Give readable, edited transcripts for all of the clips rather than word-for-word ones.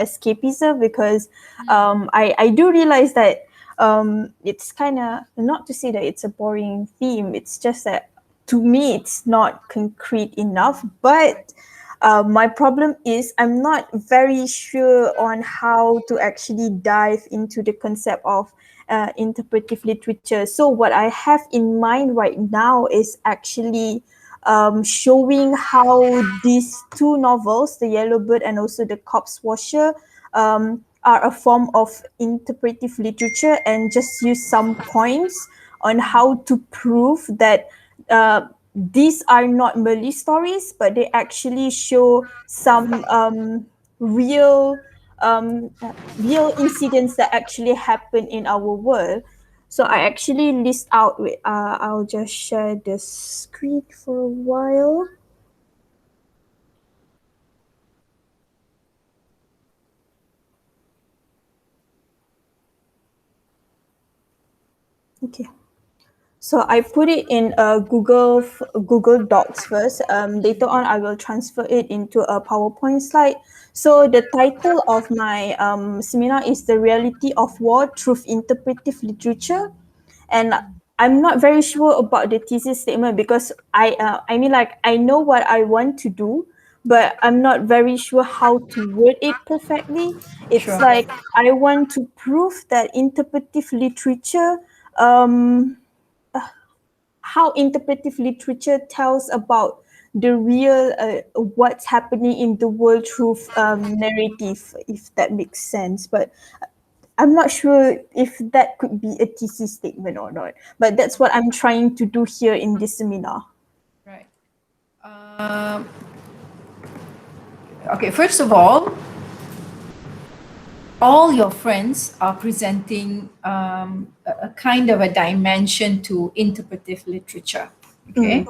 escapism, because I do realize that it's kind of, not to say that it's a boring theme, it's just that to me it's not concrete enough. But my problem is I'm not very sure on how to actually dive into the concept of interpretive literature. So what I have in mind right now is actually showing how these two novels, The Yellow Bird and also The Corpse Washer, are a form of interpretive literature, and just use some points on how to prove that these are not merely stories, but they actually show some real real incidents that actually happen in our world. So I actually list out with I'll just share the screen for a while. Okay. So I put it in Google Docs first. Later on, I will transfer it into a PowerPoint slide. So the title of my seminar is "The Reality of War: Through Interpretive Literature," and I'm not very sure about the thesis statement, because I mean, like, I know what I want to do, but I'm not very sure how to word it perfectly. It's Sure. like I want to prove that interpretive literature. How interpretive literature tells about the real what's happening in the world through narrative, if that makes sense. But I'm not sure if that could be a thesis statement or not. But that's what I'm trying to do here in this seminar. Right. Um, okay, first of all your friends are presenting a kind of a dimension to interpretive literature. Okay.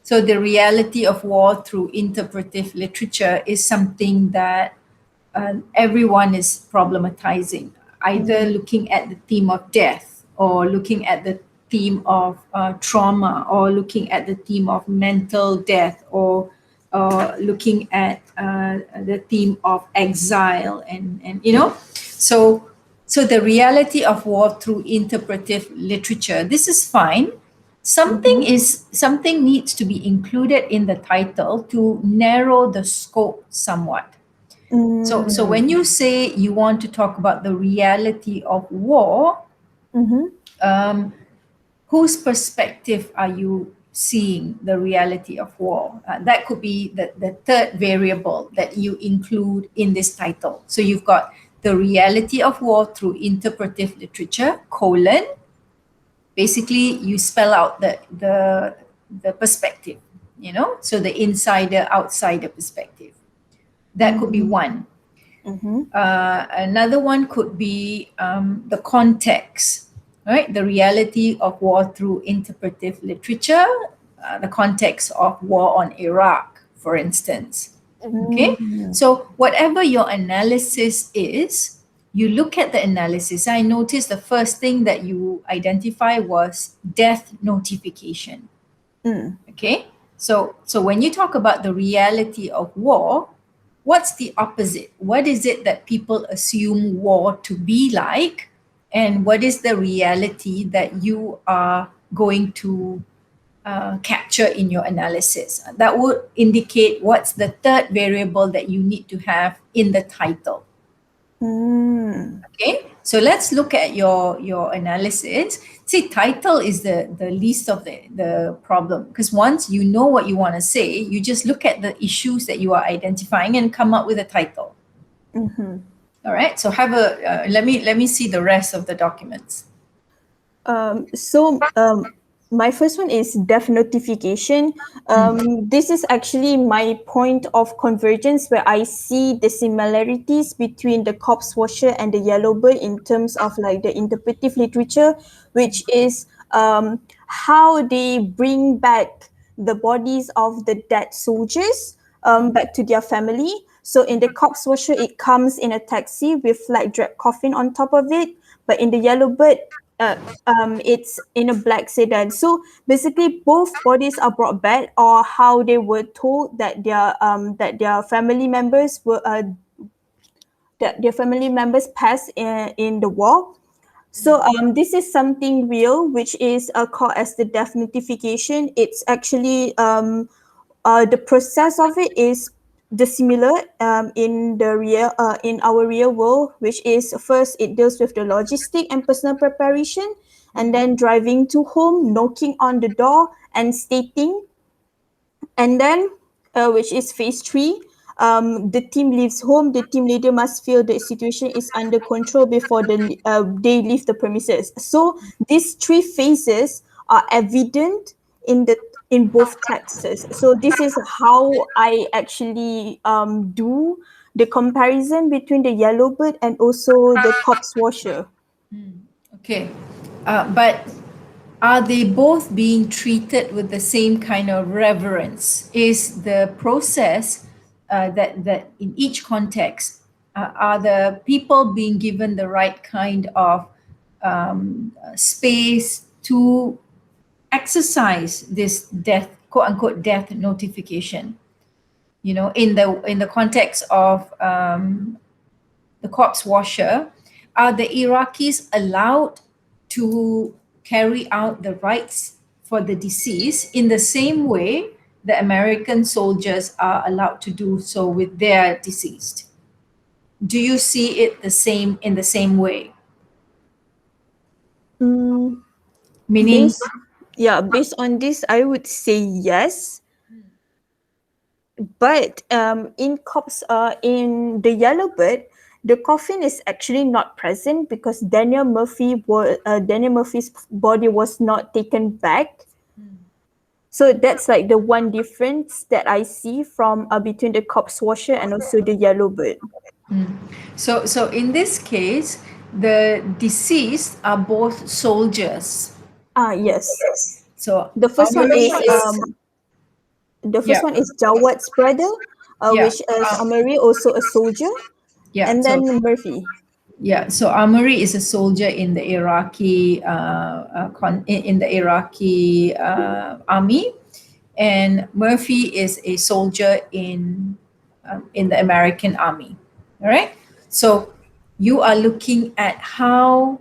So the reality of war through interpretive literature is something that everyone is problematizing, either looking at the theme of death, or looking at the theme of trauma, or looking at the theme of mental death, or looking at the theme of exile, and so the reality of war through interpretive literature, this is fine. Something needs to be included in the title to narrow the scope somewhat. So when you say you want to talk about the reality of war, whose perspective are you seeing the reality of war? That could be the third variable that you include in this title. So you've got the reality of war through interpretive literature, colon. Basically, you spell out the perspective, so the insider outsider perspective. That could be one. Another one could be the context, right? The reality of war through interpretive literature, the context of war on Iraq, for instance. Okay, so whatever your analysis is, you look at the analysis. I noticed the first thing that you identify was death notification. Okay, so when you talk about the reality of war, what's the opposite? What is it that people assume war to be like? And what is the reality that you are going to capture in your analysis? That would indicate what's the third variable that you need to have in the title. Okay, so let's look at your analysis. See, title is the least of the problem, because once you know what you want to say, you just look at the issues that you are identifying and come up with a title. All right, so have a let me see the rest of the documents. So my first one is death notification. This is actually my point of convergence, where I see the similarities between the Corpse Washer and the Yellow Bird in terms of like the interpretive literature, which is how they bring back the bodies of the dead soldiers back to their family. So in the Corpse Washer, it comes in a taxi with like drap coffin on top of it, but in the Yellow Bird, it's in a black sedan. So basically, both bodies are brought back, or how they were told that their family members that their family members passed in the war. So this is something real, which is called as the death notification. It's actually the process of it is the similar in the real in our real world, which is first it deals with the logistic and personal preparation, and then driving to home, knocking on the door, and stating, and then which is phase three. The team leaves home. The team leader must feel the situation is under control before they leave the premises. So these three phases are evident in the in both texts. So this is how I actually do the comparison between the yellow bird and also the corpse washer. Okay. But are they both being treated with the same kind of reverence? Is the process that in each context, are the people being given the right kind of space to exercise this death, quote unquote, death notification? You know, in the context of the corpse washer, are the Iraqis allowed to carry out the rites for the deceased in the same way the American soldiers are allowed to do so with their deceased? Do you see it the same in the same way? Mm, Meaning, based on this, I would say yes. But in the Yellowbird, the coffin is actually not present because Daniel Murphy's body was not taken back. So that's like the one difference that I see from between the corpse washer and also the Yellowbird. so in this case, the deceased are both soldiers. Yes. So The first one Amari is is, yeah, Jawad's brother, yeah, which is Amari, also a soldier, yeah. and So then Murphy. yeah, so Amari is a soldier in the Iraqi in the Iraqi army, and Murphy is a soldier in the American army. All right. So you are looking at how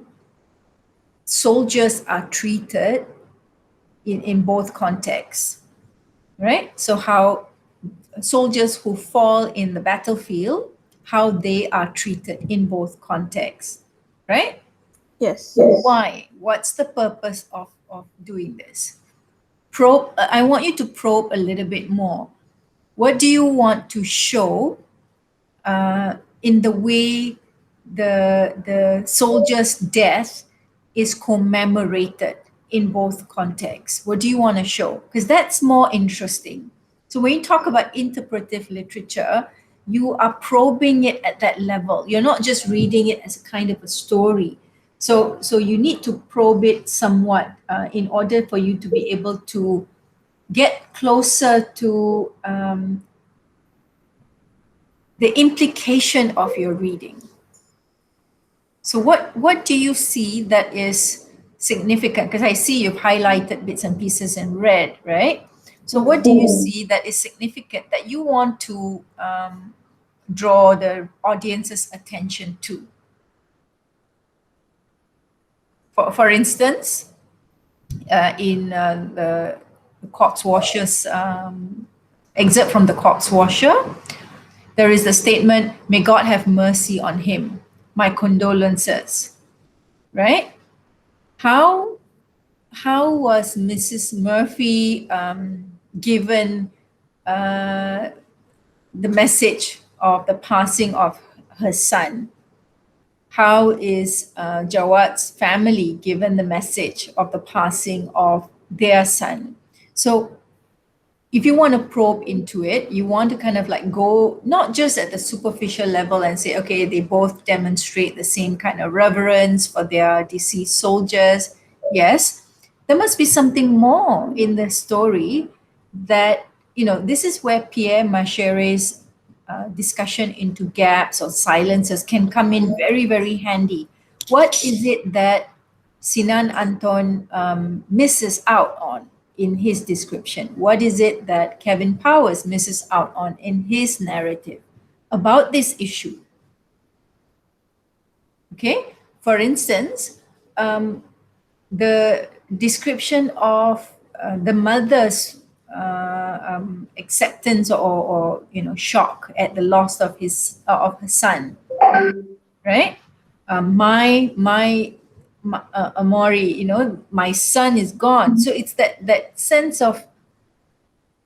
soldiers are treated in both contexts, right? So how soldiers who fall in the battlefield, how they are treated in both contexts, right? Yes. Why? What's the purpose of doing this? I want you to probe a little bit more. What do you want to show in the way the soldier's death is commemorated in both contexts? What do you want to show? Because that's more interesting. So when you talk about interpretive literature, you are probing it at that level. You're not just reading it as a kind of a story. So you need to probe it somewhat in order for you to be able to get closer to the implication of your reading. So what do you see that is significant? Because I see you've highlighted bits and pieces in red, right? So what do you see that is significant that you want to draw the audience's attention to? For instance, in the corpse washer's excerpt from the corpse washer, there is the statement, "May God have mercy on him. My condolences." Right? How how was Mrs. Murphy given the message of the passing of her son? How is Jawad's family given the message of the passing of their son? So if you want to probe into it, you want to kind of like go not just at the superficial level and say, okay, they both demonstrate the same kind of reverence for their deceased soldiers. Yes, there must be something more in the story that, this is where Pierre Machere's discussion into gaps or silences can come in very, very handy. What is it that Sinan Anton misses out on in his description? What is it that Kevin Powers misses out on in his narrative about this issue? Okay, for instance, the description of the mother's acceptance or shock at the loss of of her son, right? My Amori, my son is gone. So it's that sense of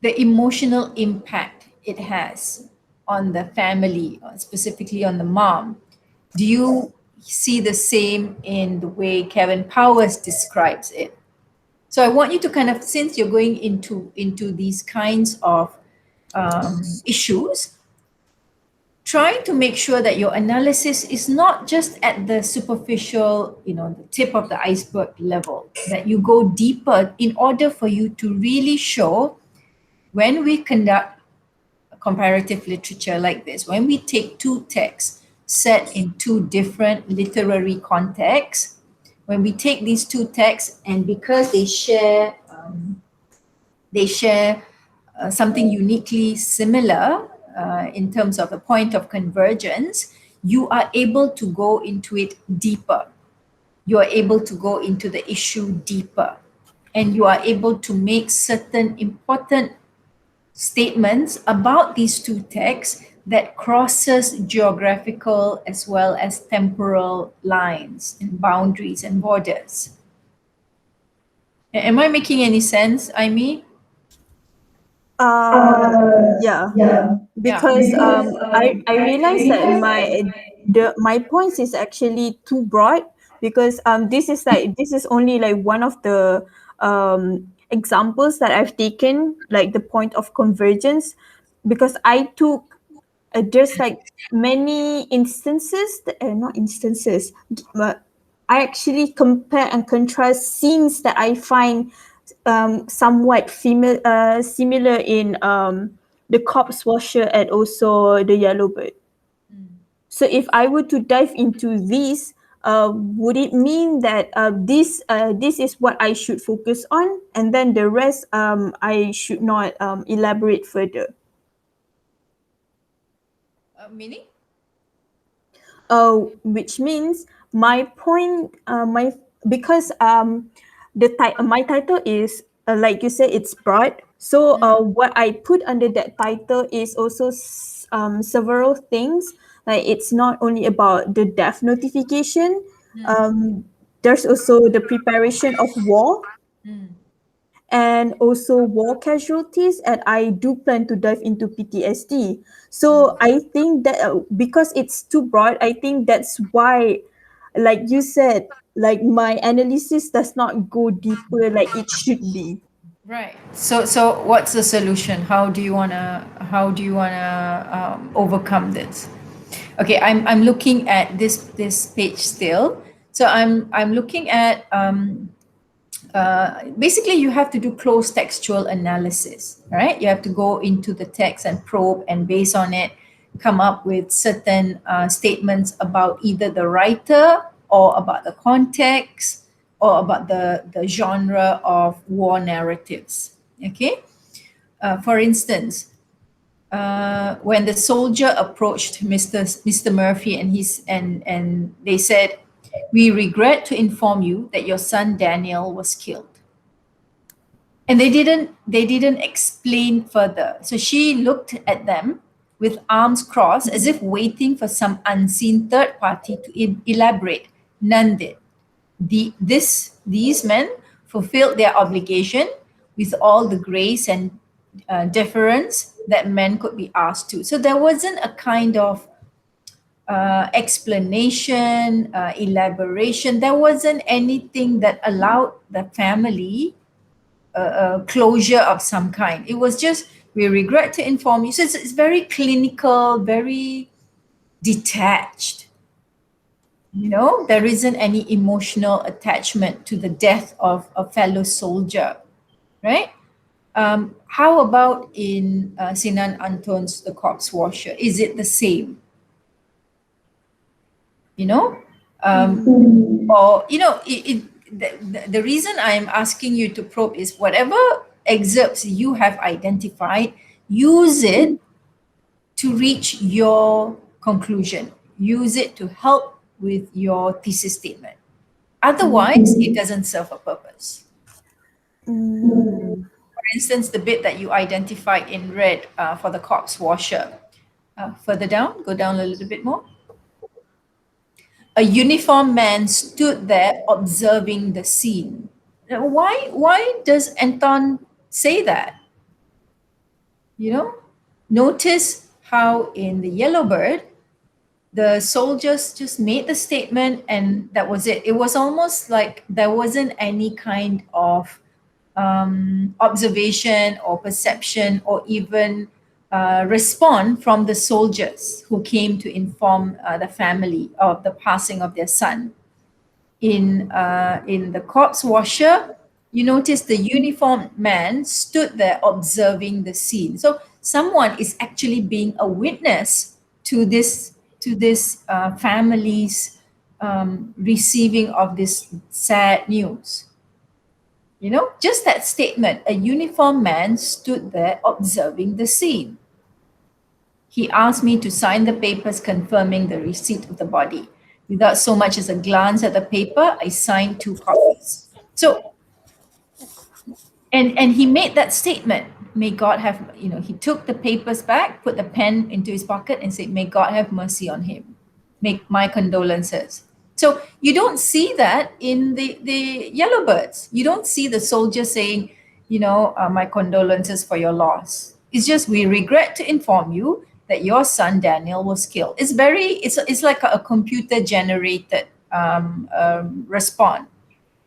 the emotional impact it has on the family, specifically on the mom. Do you see the same in the way Kevin Powers describes it? So I want you to kind of, since you're going into these kinds of issues, trying to make sure that your analysis is not just at the superficial, the tip of the iceberg level, that you go deeper in order for you to really show when we conduct comparative literature like this, when we take two texts set in two different literary contexts, when we take these two texts and because they share something uniquely similar in terms of the point of convergence, you are able to go into it deeper. You are able to go into the issue deeper. And you are able to make certain important statements about these two texts that crosses geographical as well as temporal lines and boundaries and borders. Am I making any sense, Aimi? Uh, yeah, Yeah. because I realized that my points is actually too broad, because this is only like one of the examples that I've taken, like the point of convergence, because I took there's like many instances not instances, but I actually compare and contrast scenes that I find somewhat similar in the corpse washer and also the yellow bird. So if I were to dive into this, would it mean that this is what I should focus on, and then the rest I should not elaborate further? Meaning? Which means my point, my because my title is like you said, it's broad. So what I put under that title is also several things. Like it's not only about the death notification. Um, there's also the preparation of war and also war casualties, and I do plan to dive into PTSD. So I think that because it's too broad, I think that's why, like you said, like my analysis does not go deeper like it should be. Right. So what's the solution? How do you wanna overcome this? Okay, I'm looking at this page still. So I'm looking at basically you have to do close textual analysis, right? You have to go into the text and probe, and based on it come up with certain statements about either the writer or about the context or about the genre of war narratives. Okay. For instance, when the soldier approached Mr. Murphy and they said, "We regret to inform you that your son Daniel was killed." And they didn't explain further. So she looked at them with arms crossed as if waiting for some unseen third party to elaborate. None did. These men fulfilled their obligation with all the grace and deference that men could be asked to. So there wasn't a kind of explanation, elaboration. There wasn't anything that allowed the family closure of some kind. It was just, "We regret to inform you." So it's very clinical, very detached. There isn't any emotional attachment to the death of a fellow soldier, right? How about in Sinan Anton's The Corpse Washer? Is it the same? You know, or the reason I'm asking you to probe is whatever excerpts you have identified, use it to reach your conclusion. Use it to help with your thesis statement. Otherwise, it doesn't serve a purpose. Mm. For instance, the bit that you identified in red for the corpse washer. Further down, go down a little bit more. A uniformed man stood there observing the scene. Now, why does Anton say that? You know, notice how in the Yellow Bird, the soldiers just made the statement and that was it. It was almost like there wasn't any kind of observation or perception or even respond from the soldiers who came to inform the family of the passing of their son. In the corpse washer, you notice the uniformed man stood there observing the scene. So someone is actually being a witness to this family's receiving of this sad news. You know, just that statement, a uniformed man stood there observing the scene. He asked me to sign the papers confirming the receipt of the body. Without so much as a glance at the paper, I signed 2 copies. So, and he made that statement. May God have, he took the papers back, put the pen into his pocket, and said, "May God have mercy on him. Make my condolences." So you don't see that in the Yellowbirds. You don't see the soldier saying, "My condolences for your loss." It's just, "We regret to inform you that your son Daniel was killed." It's like a computer generated response.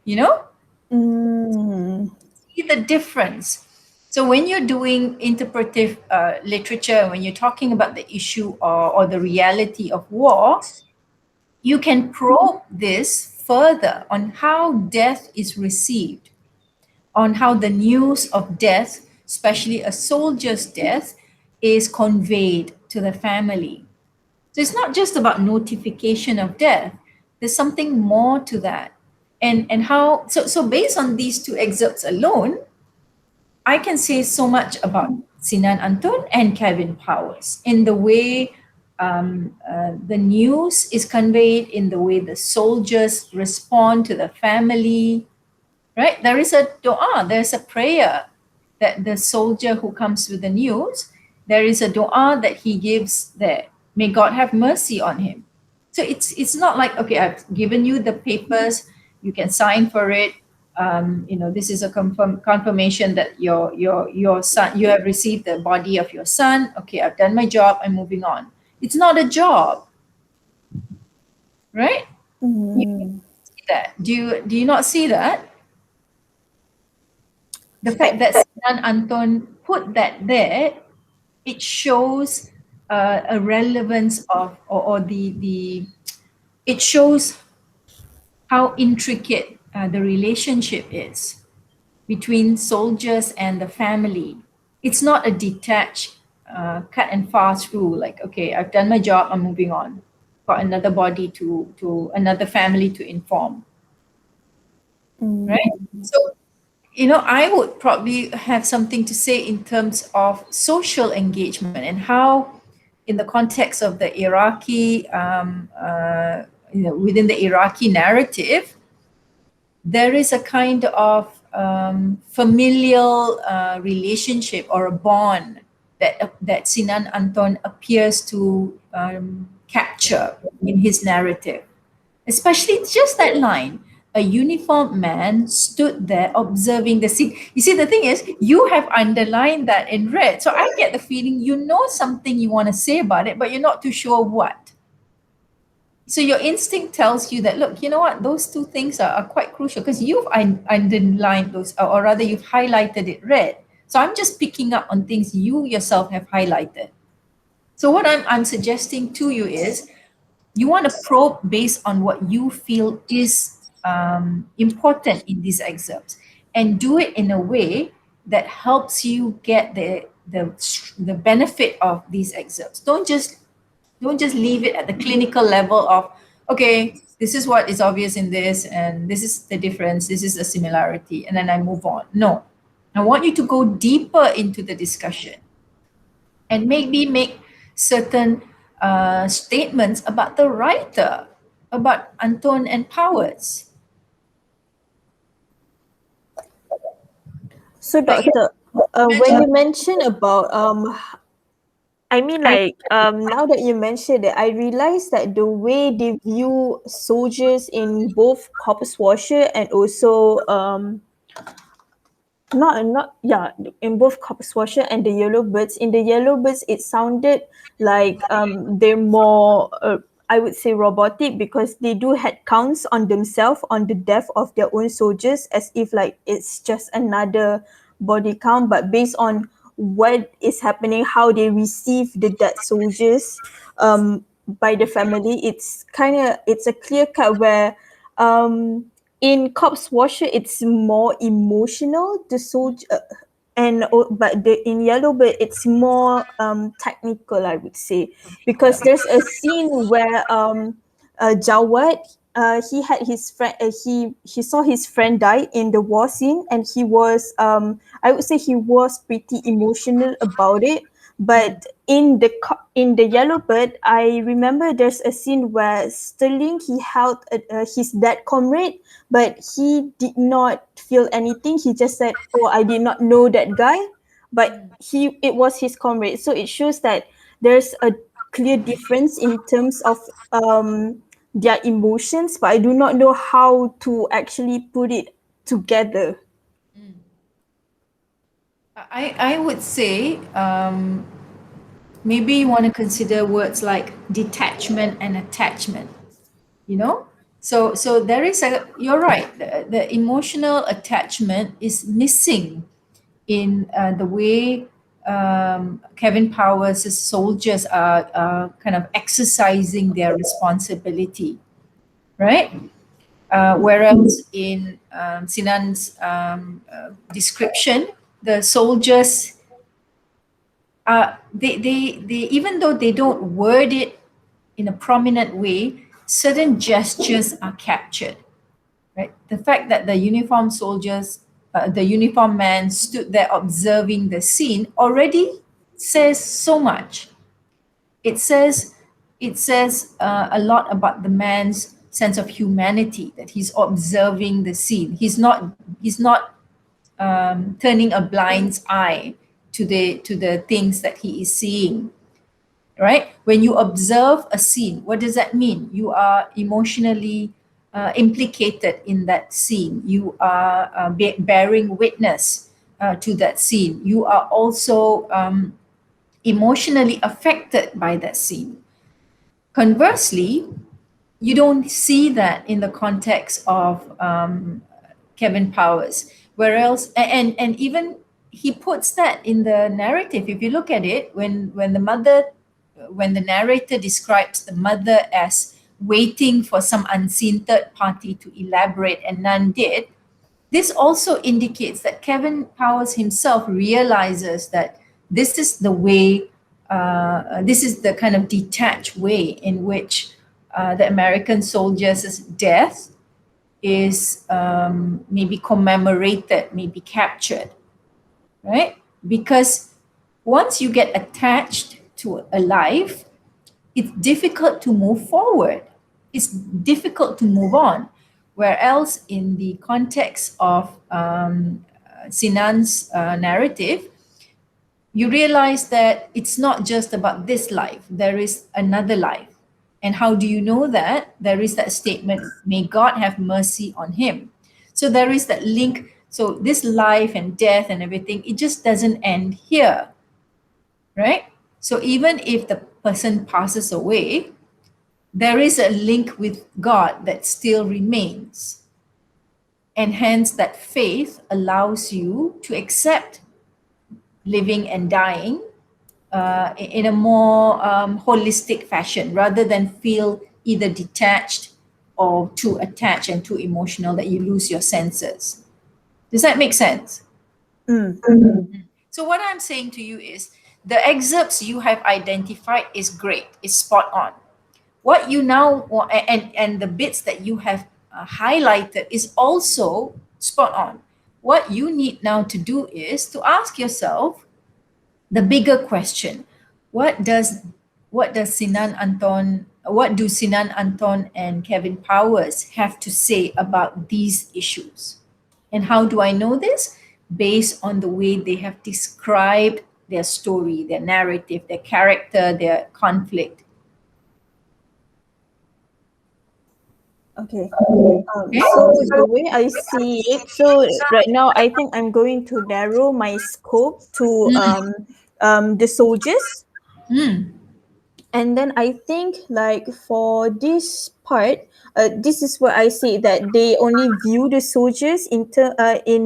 You know, Mm. see the difference. So when you're doing interpretive literature, when you're talking about the issue or the reality of war, you can probe this further on how death is received, on how the news of death, especially a soldier's death, is conveyed to the family. So it's not just about notification of death. There's something more to that. And how so based on these 2 excerpts alone, I can say so much about Sinan Antun and Kevin Powers in the way the news is conveyed, in the way the soldiers respond to the family, right? There is a dua, there's a prayer that the soldier who comes with the news, there is a dua that he gives there. May God have mercy on him. So it's not like, okay, I've given you the papers, you can sign for it. This is a confirmation that your son, you have received the body of your son. Okay, I've done my job, I'm moving on. It's not a job, right? You Mm. see that? Do you not see that? The fact that Sinan Anton put that there, it shows a relevance of or the it shows how intricate the relationship is between soldiers and the family. It's not a detached, cut and fast rule. Like, okay, I've done my job, I'm moving on. Got another body to another family to inform, Mm. right? So, I would probably have something to say in terms of social engagement and how, in the context of the Iraqi, within the Iraqi narrative, there is a kind of familial relationship or a bond that Sinan Anton appears to capture in his narrative. Especially just that line, a uniformed man stood there observing the scene. You see, the thing is, you have underlined that in red. So I get the feeling you know something you want to say about it, but you're not too sure what. So your instinct tells you that, look, you know what, those 2 things are quite crucial because you've underlined those, or rather, you've highlighted it red. So I'm just picking up on things you yourself have highlighted. So what I'm suggesting to you is, you want to probe based on what you feel is important in these excerpts, and do it in a way that helps you get the benefit of these excerpts. Don't just leave it at the clinical level of, okay, this is what is obvious in this, and this is the difference, this is the similarity, and then I move on. No, I want you to go deeper into the discussion and maybe make certain statements about the writer, about Anton and Powers? So, Like, doctor, when you mention about I mean, like, now that you mentioned it, I realized that the way they view soldiers in both Corpus Washer and also not yeah, in both Corpus Washer and the Yellowbirds. In the Yellowbirds, it sounded like they're more I would say robotic, because they do head counts on themselves on the death of their own soldiers, as if like it's just another body count, but based on what is happening, how they receive the dead soldiers by the family, it's a clear cut where um in Corpse Washer, it's more emotional. The soldier, but in Yellowbird, it's more technical, I would say, because there's a scene where Jawad, he had his friend, he saw his friend die in the war scene, and he was I would say he was pretty emotional about it. But in the Yellowbird, I remember there's a scene where Sterling, he held his dead comrade, but he did not feel anything. He just said, "Oh, I did not know that guy," but it was his comrade. So it shows that there's a clear difference in terms of their emotions, but I do not know how to actually put it together. I would say maybe you want to consider words like detachment and attachment, you know? So there is you're right, the emotional attachment is missing in the way Kevin Powers' soldiers are kind of exercising their responsibility, right? Whereas in Sinan's description, the soldiers, they even though they don't word it in a prominent way, certain gestures are captured, right? The fact that the uniformed soldiers, the uniformed man stood there observing the scene already says so much. It says a lot about the man's sense of humanity, that he's observing the scene. He's not turning a blind eye to the things that he is seeing, right? When you observe a scene, what does that mean? You are emotionally implicated in that scene. You are bearing witness to that scene. You are also emotionally affected by that scene. Conversely, you don't see that in the context of Kevin Powers. Whereas, and even he puts that in the narrative. If you look at it, when the narrator describes the mother as waiting for some unseen third party to elaborate and none did, this also indicates that Kevin Powers himself realizes that this is the way, this is the kind of detached way in which the American soldiers' death is maybe commemorated, maybe captured, right? Because once you get attached to a life, it's difficult to move forward. It's difficult to move on. Whereas in the context of Sinan's narrative, you realize that it's not just about this life, there is another life. And how do you know that? There is that statement, may God have mercy on him. So there is that link. So this life and death and everything, it just doesn't end here, right? So even if the person passes away, there is a link with God that still remains. And hence, that faith allows you to accept living and dying in a more holistic fashion rather than feel either detached or too attached and too emotional that you lose your senses. Does that make sense? Mm. So what I'm saying to you is the excerpts you have identified is great, is spot on. What you now and the bits that you have highlighted is also spot on. What you need now to do is to ask yourself the bigger question: what does Sinan Anton what do Sinan Anton and Kevin Powers have to say about these issues? And how do I know this? Based on the way they have described their story, their narrative, their character, their conflict. Okay. Okay? So the way I see it, so right now I think I'm going to narrow my scope to the soldiers. Mm, And then I think like for this part, this is where I say that they only view the soldiers in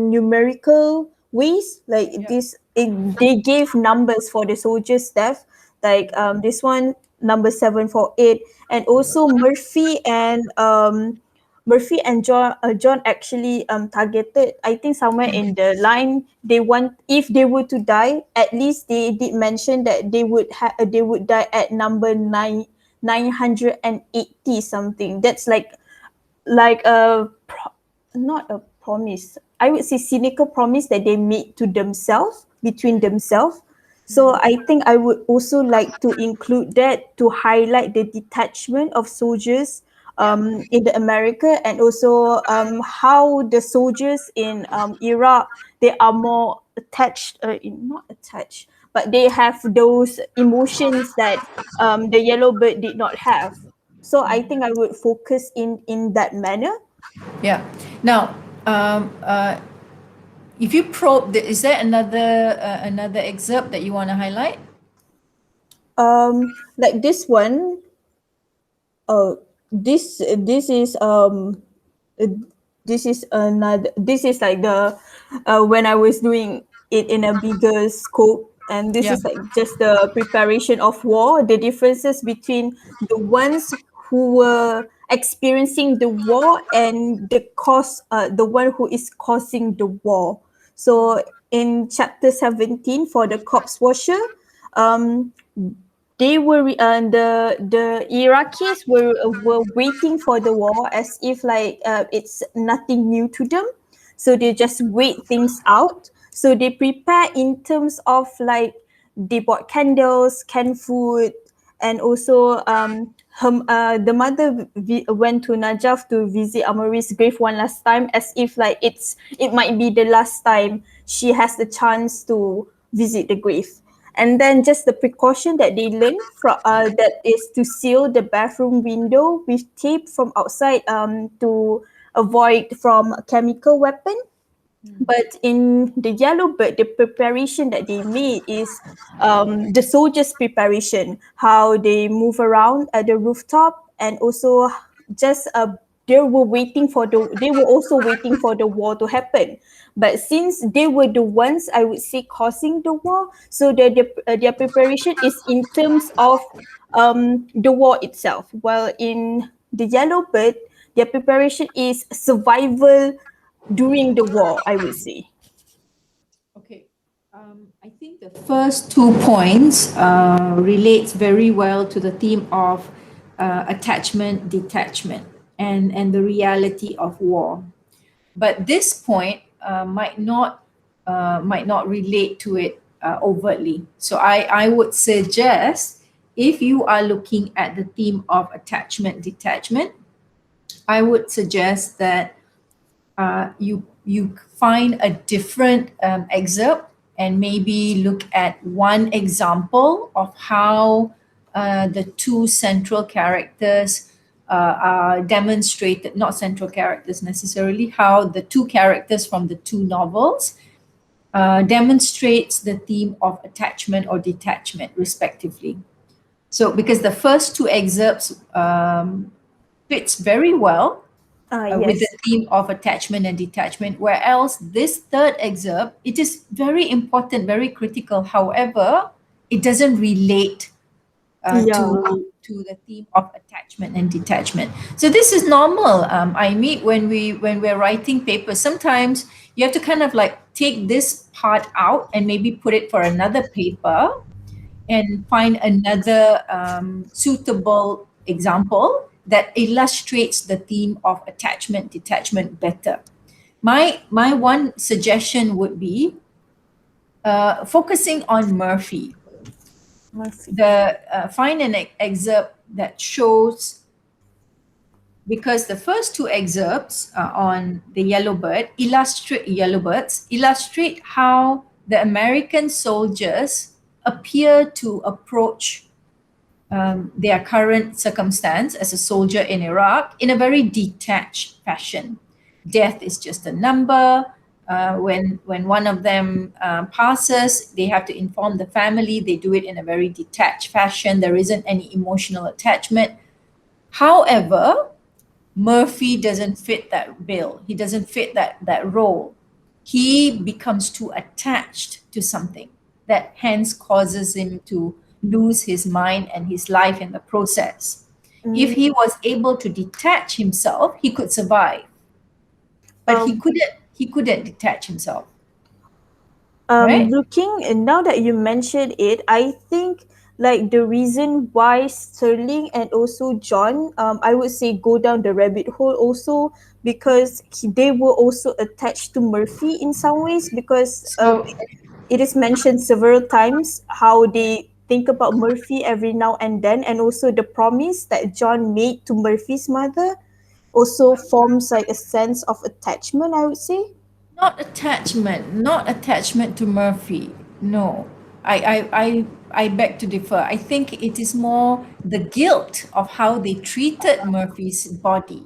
numerical ways. Like yeah. this, they gave numbers for the soldiers' death. Like this one number 748, and also Murphy and John actually targeted. I think somewhere in the line they want, if they were to die, at least they did mention that they would die at number 980 something. That's like not a promise. I would say cynical promise that they made to themselves, between themselves. So I think I would also like to include that to highlight the detachment of soldiers Yeah. in the America, and also how the soldiers in Iraq, they are more attached, not attached, but they have those emotions that the yellow bird did not have. So I think I would focus in that manner. Yeah. Now, if you probe, is there another excerpt that you want to highlight? Like this one, this is uh, this is another, this is like the when I was doing it in a bigger scope, and this Yeah. is like just the preparation of war, the differences between the ones who were experiencing the war and the one who is causing the war. So in chapter 17 for the corpse washer, um they were the Iraqis were waiting for the war as if like it's nothing new to them, so they just wait things out. So they prepare in terms of like they bought candles, canned food, and also the mother went to Najaf to visit Amari's grave one last time, as if like it might be the last time she has the chance to visit the grave. And then just the precaution that they learn from that is to seal the bathroom window with tape from outside to avoid from a chemical weapon. But in the yellow bird, the preparation that they made is the soldiers' preparation, how they move around at the rooftop, and also just they were also waiting for the war to happen. But since they were the ones, I would say, causing the war, so their preparation is in terms of the war itself. While in the yellow bird, their preparation is survival during the war, I would say. Okay. I think the first 2 points relates very well to the theme of attachment, detachment, and the reality of war. But this point might not relate to it overtly. So I would suggest, if you are looking at the theme of attachment, detachment, I would suggest that you find a different excerpt and maybe look at one example of how the two central characters are demonstrated, not central characters necessarily, how the two characters from the two novels demonstrates the theme of attachment or detachment respectively. So because the first two excerpts fits very well with the Yes. theme of attachment and detachment. Whereas this third excerpt, it is very important, very critical. However, it doesn't relate Yeah. to the theme of attachment and detachment. So this is normal. I meet when we're writing papers. Sometimes you have to kind of like take this part out and maybe put it for another paper and find another suitable example that illustrates the theme of attachment detachment better. My one suggestion would be focusing on Murphy. Murphy. The find an excerpt that shows, because the first two excerpts on the yellowbirds illustrate how the American soldiers appear to approach their current circumstance as a soldier in Iraq in a very detached fashion. Death is just a number. When one of them passes, they have to inform the family. They do it in a very detached fashion. There isn't any emotional attachment. However, Murphy doesn't fit that bill. He doesn't fit that role. He becomes too attached to something that hence causes him to lose his mind and his life in the process. If he was able to detach himself, he could survive. But Um, he couldn't detach himself, right? Looking and now that you mentioned it, I think like the reason why Sterling and also John, I would say go down the rabbit hole also because they were also attached to Murphy in some ways because So it is mentioned several times how they think about Murphy every now and also the promise that John made to Murphy's mother also forms like a sense of attachment, I would say. not attachment to Murphy. No, I beg to differ. I think it is more the guilt of how they treated Murphy's body,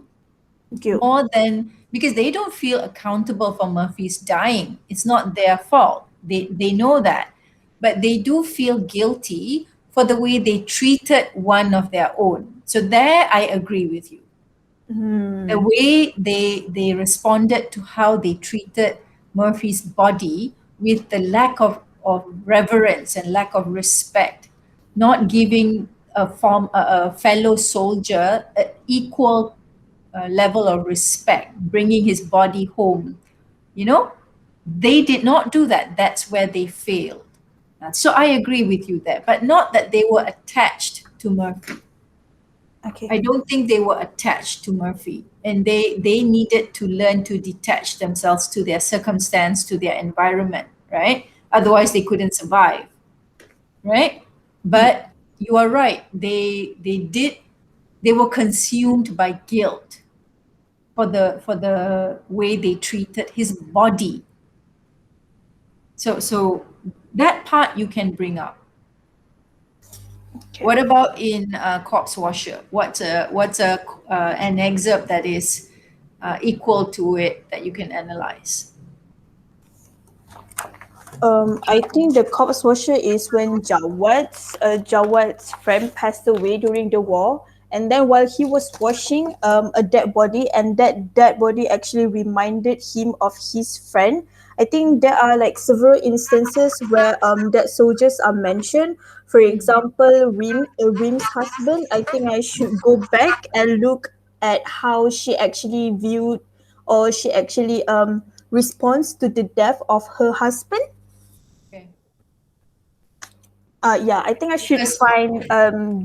Guilt. more than, because they don't feel accountable for Murphy's dying. It's not their fault. They know that, but they do feel guilty for the way they treated one of their own. So there, I agree with you. The Hmm. way they responded to how they treated Murphy's body, with the lack of reverence and lack of respect, not giving a fellow soldier an equal level of respect, bringing his body home. You know, they did not do that. That's where they failed. So I agree with you there, but not that they were attached to Murphy. Okay. I don't think they were attached to Murphy, and they needed to learn to detach themselves to their circumstance, to their environment, right? Otherwise, they couldn't survive, right? Yeah. But you are right. They were consumed by guilt for the way they treated his body. So that part you can bring up. Okay. What about in Corpse Washer? What's a an excerpt that is equal to it that you can analyze? I think the corpse washer is when Jawad's friend passed away during the war, and then while he was washing a dead body, and that dead body actually reminded him of his friend. I think there are like several instances where that soldiers are mentioned. For example, Rim's husband. I think I should go back and look at how she actually viewed or she actually responds to the death of her husband. Okay. Yeah, I think I should Because find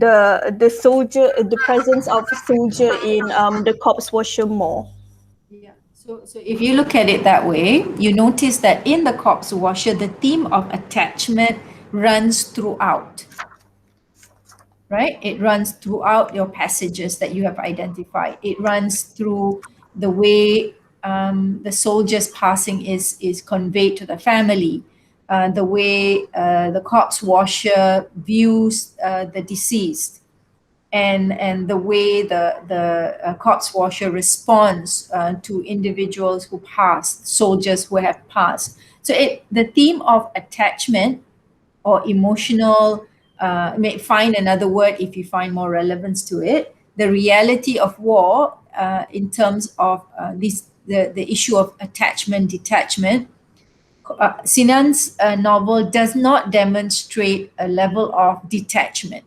the soldier, the presence of a soldier in the corpse washer more. yeah, so if you look at it that way, you notice that in the Corpse Washer, the theme of attachment runs throughout, right? It runs throughout your passages that you have identified. It runs through the way the soldier's passing is conveyed to the family, the way the corpse washer views the deceased, and the way the corpse washer responds to individuals who passed, soldiers who have passed. So the theme of attachment or emotional, may find another word if you find more relevance to it, the reality of war in terms of the issue of attachment, detachment. Sinan's novel does not demonstrate a level of detachment,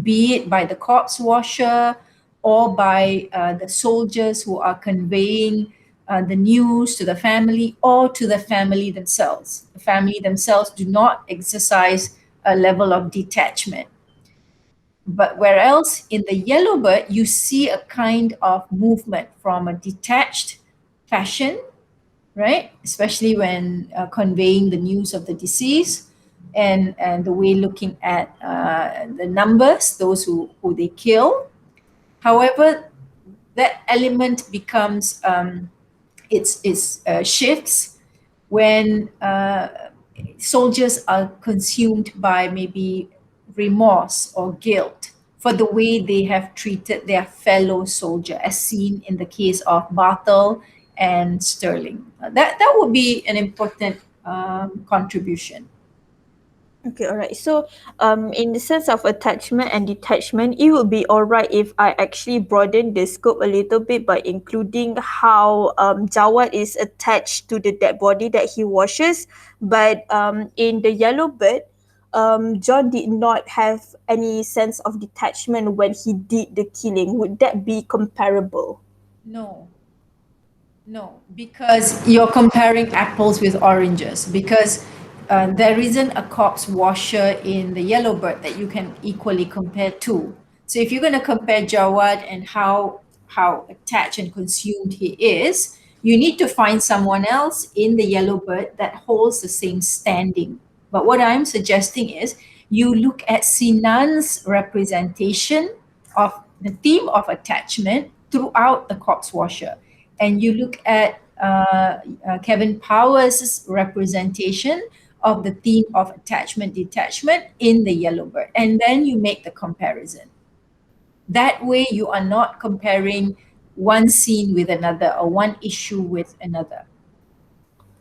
be it by the corpse washer or by the soldiers who are conveying the news to the family or to the family themselves. The family themselves do not exercise a level of detachment. But whereas in the Yellowbird, you see a kind of movement from a detached fashion, right? Especially when conveying the news of the deceased, and the way looking at the numbers, those who they kill. However, that element becomes it's shifts when soldiers are consumed by maybe remorse or guilt for the way they have treated their fellow soldier, as seen in the case of Bartel and Sterling. That would be an important contribution. Okay, all right. So, in the sense of attachment and detachment, it would be all right if I actually broaden the scope a little bit by including how Jawad is attached to the dead body that he washes. But in the Yellow Bird, John did not have any sense of detachment when he did the killing. Would that be comparable? No, no, because you're comparing apples with oranges. Because there isn't a corpse washer in the yellow bird that you can equally compare to. So if you're going to compare Jawad and how attached and consumed he is, you need to find someone else in the yellow bird that holds the same standing. But what I'm suggesting is you look at Sinan's representation of the theme of attachment throughout the corpse washer, and you look at Kevin Powers' representation of the theme of attachment detachment in the yellow bird, and then you make the comparison. That way you are not comparing one scene with another or one issue with another.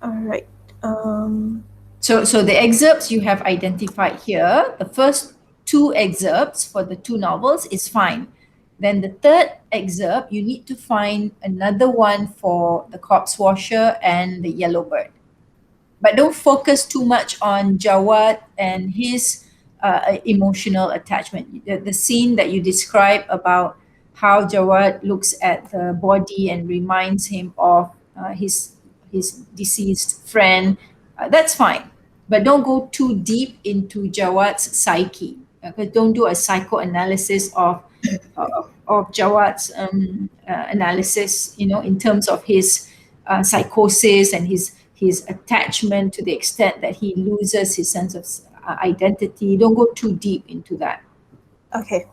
All right. Um, So the excerpts you have identified here, the first two excerpts for the two novels is fine. Then the third excerpt, you need to find another one for the corpse washer and the yellow bird. But don't focus too much on Jawad and his emotional attachment. The scene that you describe about how Jawad looks at the body and reminds him of his deceased friend, that's fine. But don't go too deep into Jawad's psyche. Don't do a psychoanalysis of Jawad's analysis, in terms of his psychosis and his attachment to the extent that he loses his sense of identity. Don't go too deep into that. okay.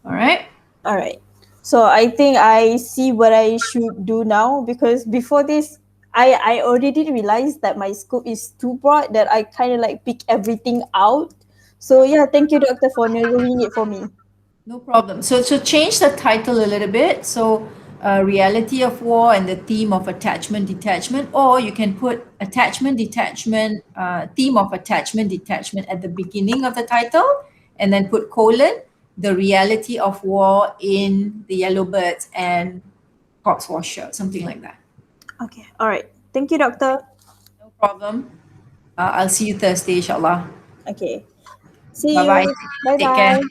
All right. All right. So I think I see what I should do now, because before this, I already realized that my scope is too broad that I kind of like pick everything out. So yeah, thank you, doctor, for narrowing it for me. No problem. So change the title a little bit. So reality of war and the theme of attachment detachment, or you can put attachment detachment, theme of attachment detachment at the beginning of the title, and then put colon the reality of war in the Yellowbirds and Corpse Washer, something like that. Okay. All right. Thank you, doctor. No problem. I'll see you Thursday, inshallah. Okay. See Bye bye. you. Bye Take care. bye.